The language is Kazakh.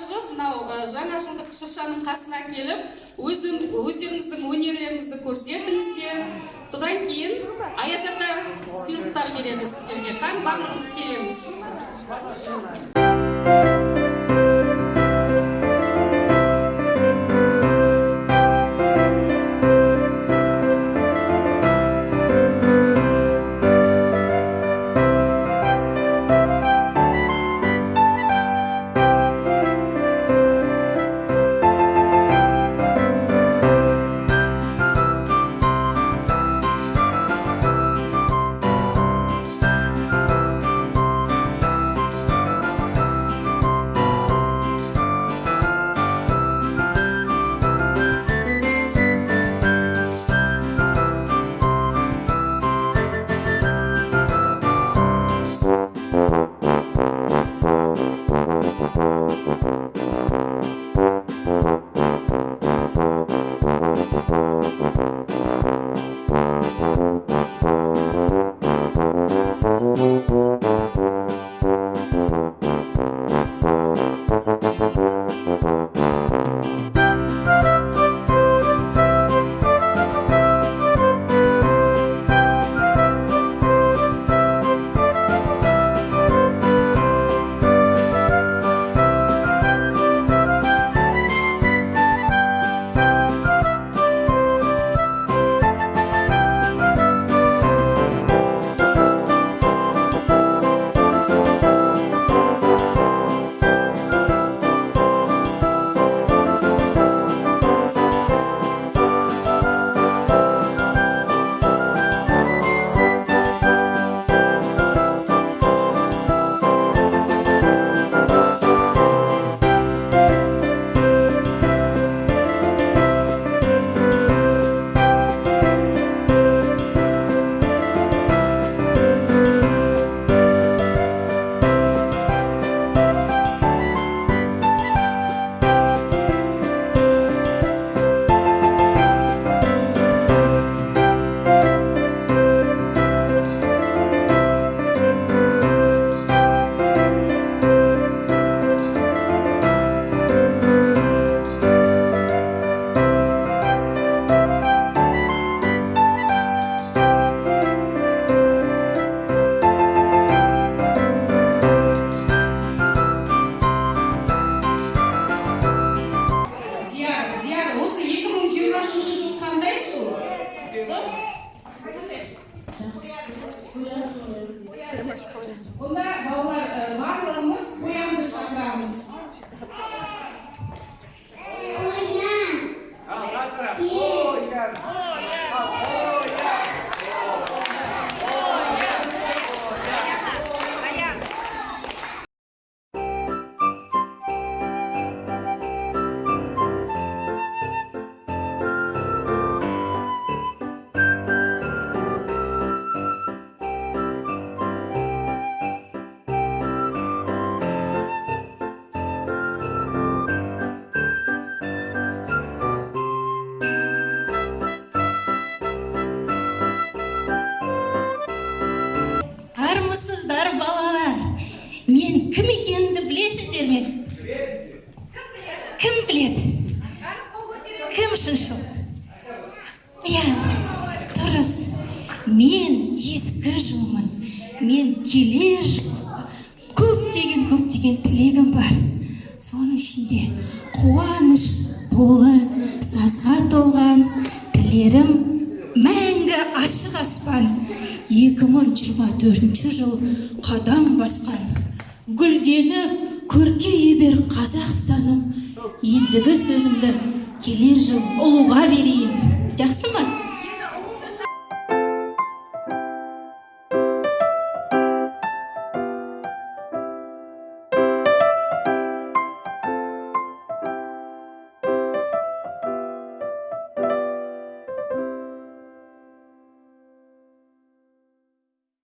шығып, мынау жаңа жылдық шыршаның қасына келіп, өздеріңіздің өнерлеріңізді көрсетіңіздер. Содан кейін Аяз ата сыйлықтар береді сіздерге. Қан барлығымыз келеміз. Bunda балалар барлығымыз қоянды шақырамыз. Мен кім екенімді білесіздер ме? Кім біледі? Кім шыншыл? Иә, дұрыс. Мен ескі жылмын. Мен келер жылға көптеген тілегім бар. Соның ішінде қуаныш толы, сазға толған тілерім мәңгі ашық аспан. 2024 жыл қадам басқан. Гүлденіп көркейе бер Қазақстаным. Ендігі сөзімді келер жыл ұлыға берейін. Жақсы ма?